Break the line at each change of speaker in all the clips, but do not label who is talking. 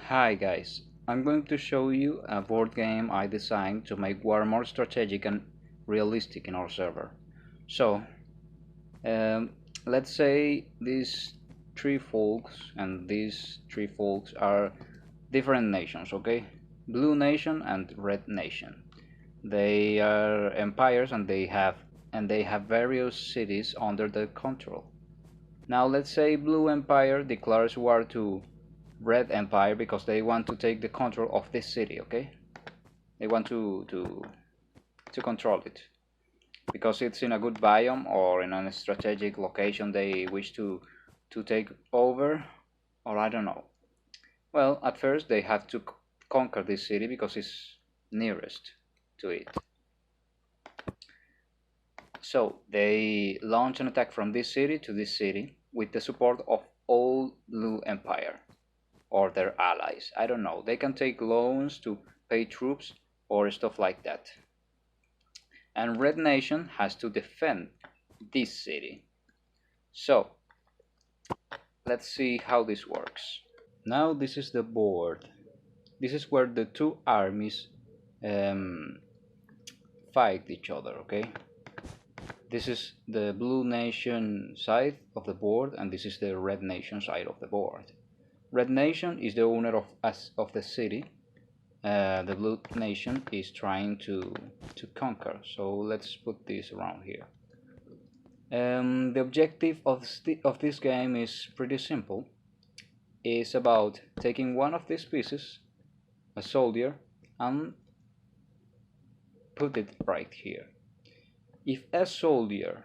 Hi guys, I'm going to show you a board game I designed to make war more strategic and realistic in our server. So, um, let's say these three folks and these three folks are different nations, okay? Blue nation and red nation. They are empires and they have various cities under their control. Now let's say Blue Empire declares war to Red Empire because they want to take the control of this city, okay? They want to control it because it's in a good biome or in a strategic location they wish to take over, or I don't know. Well, at first they have to conquer this city because it's nearest to it. So they launch an attack from this city to this city with the support of all Blue Empire or their allies. I don't know. They can take loans to pay troops or stuff like that. And Red Nation has to defend this city. So let's see how this works. Now this is the board. This is where the two armies um, fight each other, okay? This is the Blue Nation side of the board, and this is the Red Nation side of the board. Red Nation is the owner of the city. The Blue Nation is trying to conquer. So let's put this around here. The objective of this game is pretty simple. It's about taking one of these pieces, a soldier, and put it right here. If a soldier,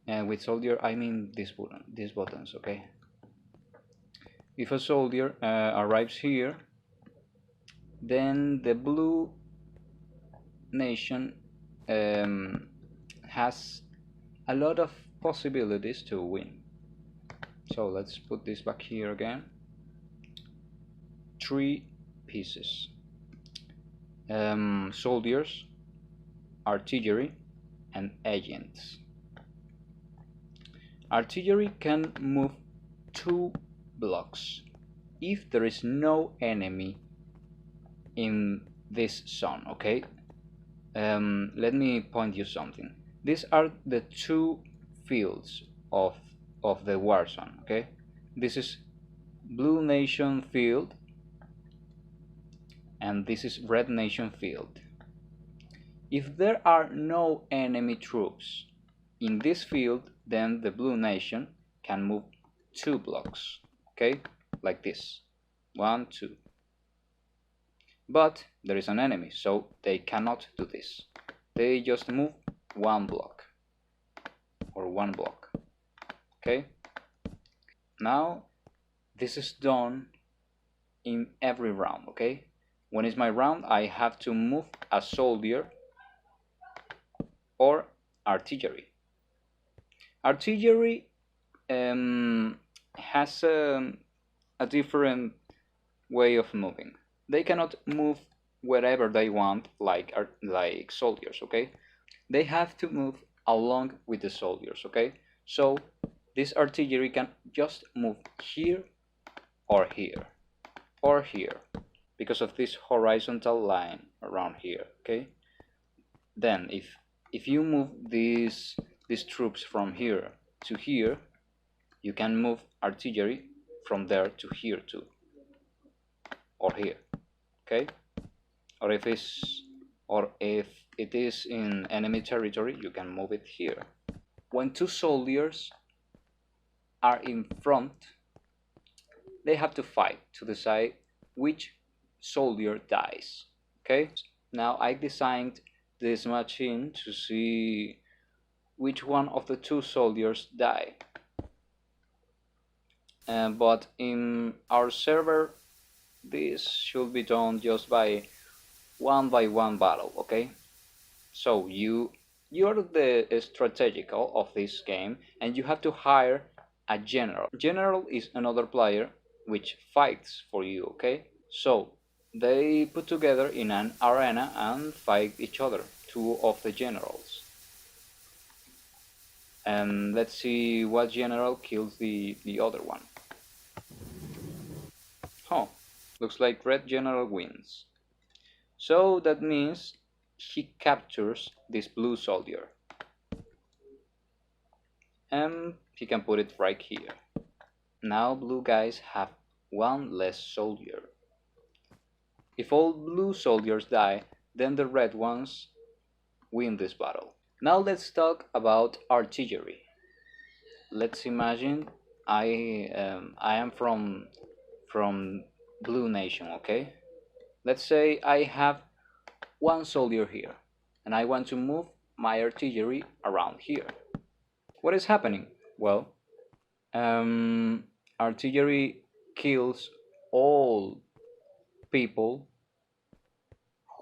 and with soldier I mean these buttons, okay? If a soldier arrives here, then the Blue Nation has a lot of possibilities to win. So let's put this back here again. 3 pieces: soldiers, artillery, and agents. Artillery can move 2 blocks if there is no enemy in this zone, okay? Let me point you something. These are the 2 fields of the war zone, okay? This is Blue Nation field and this is Red Nation field. If there are no enemy troops in this field, then the Blue Nation can move 2 blocks, okay? Like this, 1, 2. But there is an enemy, so they cannot do this. They just move 1 block or 1 block, okay? Now this is done in every round, okay? When it's my round, I have to move a soldier or artillery. Artillery has a different way of moving. They cannot move wherever they want like soldiers, okay? They have to move along with the soldiers, okay? So this artillery can just move here or here or here because of this horizontal line around here, okay? Then if you move these troops from here to here, you can move artillery from there to here too, or here, okay? Or if it is in enemy territory, you can move it here. When 2 soldiers are in front, they have to fight to decide which soldier dies, okay? Now I designed this machine to see which one of the 2 soldiers die. But in our server, this should be done just by one battle, okay? So you're the strategical of this game, and you have to hire a general. General is another player which fights for you, okay? So they put together in an arena and fight each other, 2 of the generals. And let's see what general kills the other one. Oh, Looks like red general wins. So that means he captures this blue soldier. And he can put it right here. Now blue guys have one less soldier. If all blue soldiers die, then the red ones win this battle. Now let's talk about artillery. Let's imagine I am from Blue Nation, okay? Let's say I have one soldier here, and I want to move my artillery around here. What is happening? Well, artillery kills all people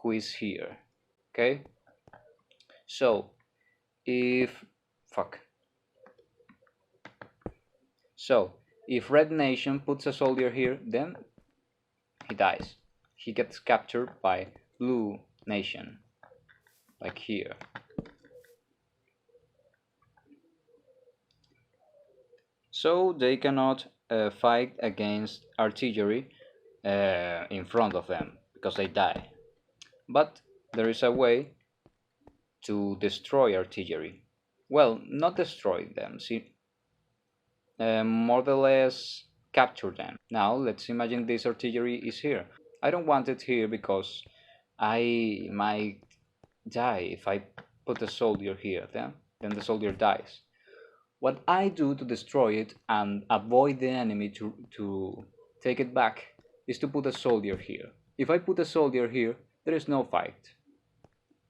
who is here, okay? So if fuck, so if Red Nation puts a soldier here, then he dies. He gets captured by Blue Nation, like here. So they cannot fight against artillery in front of them because they die. But there is a way to destroy artillery. Well, not destroy them, see, more or less capture them. Now let's imagine this artillery is here. I don't want it here because I might die if I put a soldier here. Then the soldier dies. What I do to destroy it and avoid the enemy to take it back is to put a soldier here. If I put a soldier here, there is no fight.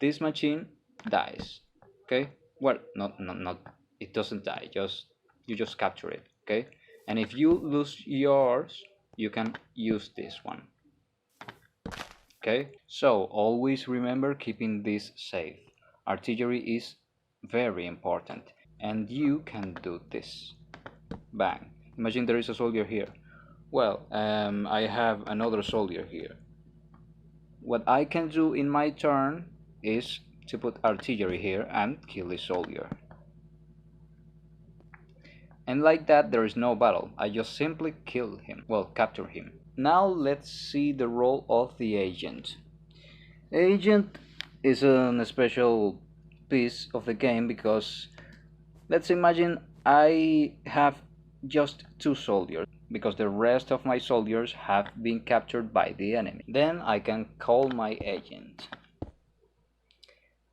This machine dies. Okay? Well, not it doesn't die. Just you just capture it. Okay? And if you lose yours, you can use this one. Okay? So always remember keeping this safe. Artillery is very important, and you can do this. Bang. Imagine there is a soldier here. Well, I have another soldier here. What I can do in my turn is to put artillery here and kill this soldier. And like that there is no battle. I just simply kill him. Well, capture him. Now let's see the role of the agent. Agent is a special piece of the game because let's imagine I have just two soldiers because the rest of my soldiers have been captured by the enemy. Then I can call my agent.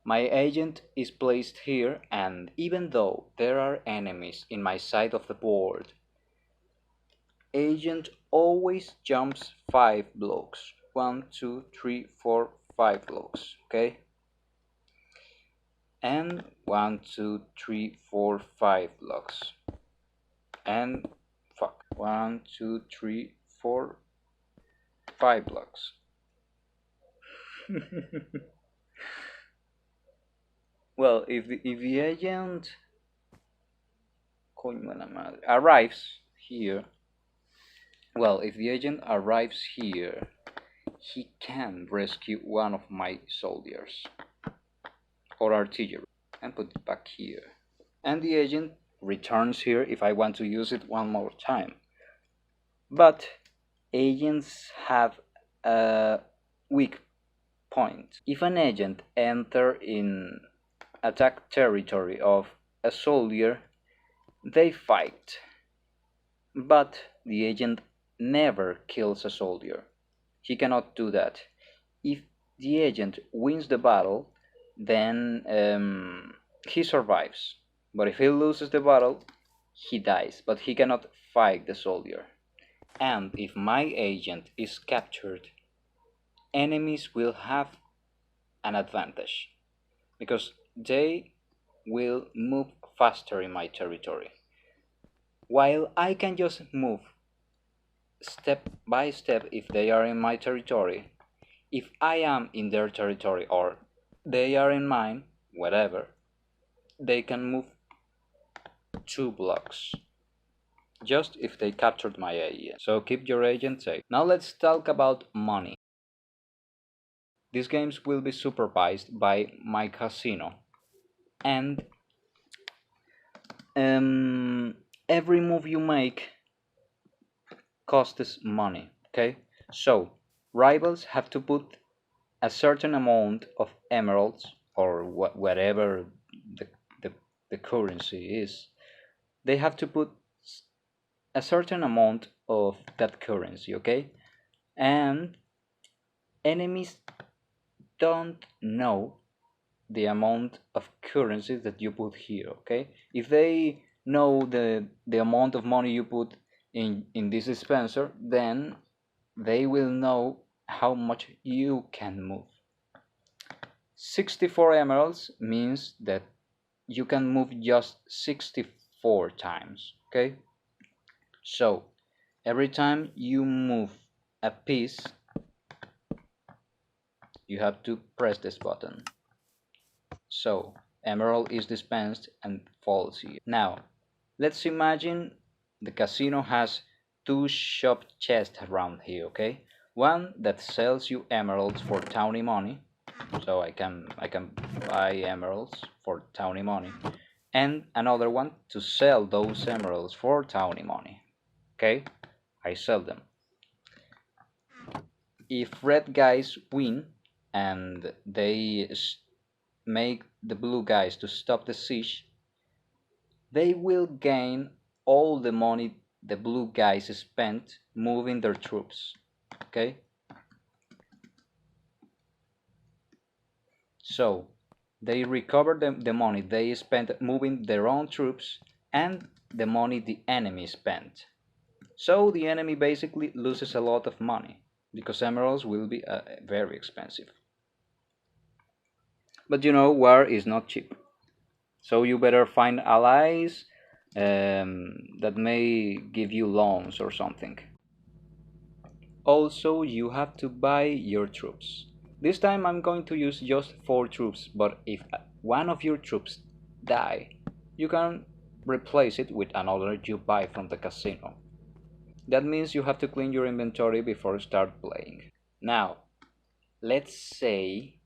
My agent is placed here, and even though there are enemies in my side of the board, agent always jumps 5 blocks. 1, 2, 3, 4, 5 blocks, okay? And 1, 2, 3, 4, 5 blocks. And fuck. 1, 2, 3, 4, 5 blocks. Well, if the agent arrives here, well, if the agent arrives here, he can rescue one of my soldiers or artillery and put it back here. And the agent returns here if I want to use it one more time. But agents have a weak point. If an agent enter in attack territory of a soldier, they fight. But the agent never kills a soldier. He cannot do that. If the agent wins the battle, then he survives. But if he loses the battle, he dies. But he cannot fight the soldier. And if my agent is captured, enemies will have an advantage because they will move faster in my territory, while I can just move step by step if they are in my territory. If I am in their territory or they are in mine, whatever, they can move 2 blocks just if they captured my agent. So keep your agent safe. Now let's talk about money. These games will be supervised by my casino, and every move you make costs money. Okay, So rivals have to put a certain amount of emeralds or whatever the, the, the currency is. They have to put a certain amount of that currency, okay? And enemies don't know the amount of currency that you put here, okay? If they know the amount of money you put in this dispenser, then they will know how much you can move. 64 emeralds means that you can move just 64 times, okay? So every time you move a piece, you have to press this button. So emerald is dispensed and falls here. Now let's imagine the casino has two shop chests around here, okay? One that sells you emeralds for towny money, so I can buy emeralds for towny money, and another one to sell those emeralds for towny money. Okay, I sell them. If red guys win and they make the blue guys to stop the siege, they will gain all the money the blue guys spent moving their troops. Okay, so they recover the money they spent moving their own troops and the money the enemy spent. So the enemy basically loses a lot of money because emeralds will be very expensive. But you know, war is not cheap. So you better find allies that may give you loans or something. Also, you have to buy your troops. This time I'm going to use just 4 troops, but if one of your troops die, you can replace it with another you buy from the casino. That means you have to clean your inventory before you start playing. Now, let's say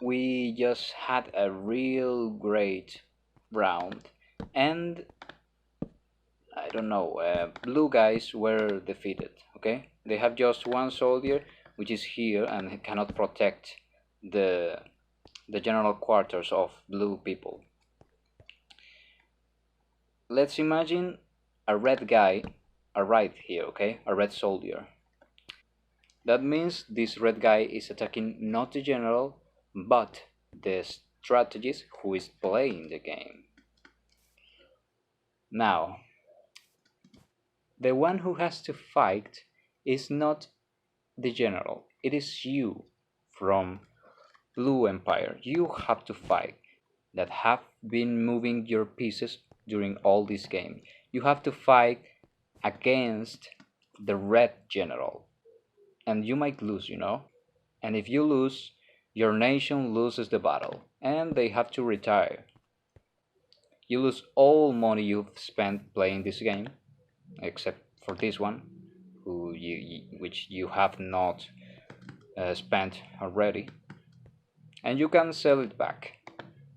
we just had a real great round and I don't know, blue guys were defeated, okay? They have just one soldier which is here and cannot protect the the general quarters of blue people. Let's imagine a red guy, a right here, okay? A red soldier. That means this red guy is attacking not the general, but the strategist who is playing the game. Now, the one who has to fight is not the general, it is you from Blue Empire. You have to fight that have been moving your pieces during all this game. You have to fight against the red general, and you might lose, you know. And if you lose, your nation loses the battle and they have to retire. You lose all money you've spent playing this game, except for this one, which you have not spent already, and you can sell it back.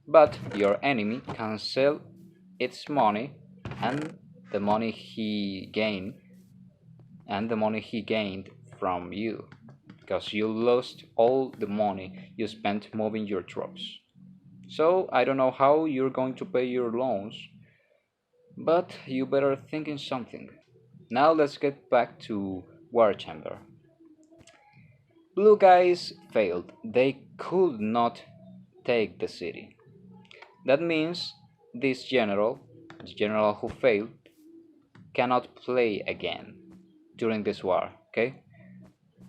But your enemy can sell its money and the money he gained and the money he gained from you, because you lost all the money you spent moving your troops. So I don't know how you're going to pay your loans, but you better think in something. Now let's get back to War Chamber. Blue guys failed. They could not take the city. That means this general, the general who failed, cannot play again during this war, okay?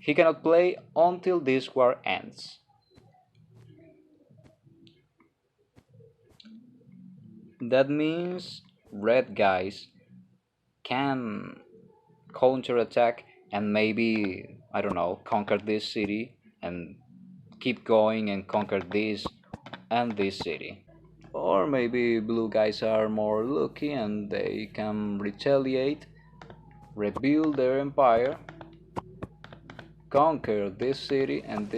He cannot play until this war ends. That means red guys can counterattack and maybe, I don't know, conquer this city and keep going and conquer this and this city. Or maybe blue guys are more lucky and they can retaliate, rebuild their empire, conquer this city, and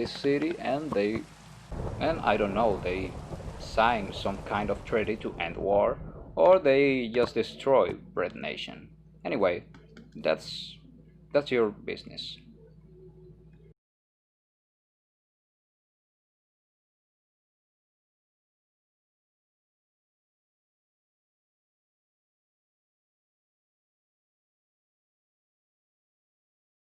I don't know, they sign some kind of treaty to end war, or they just destroy Red Nation. Anyway, that's That's your business.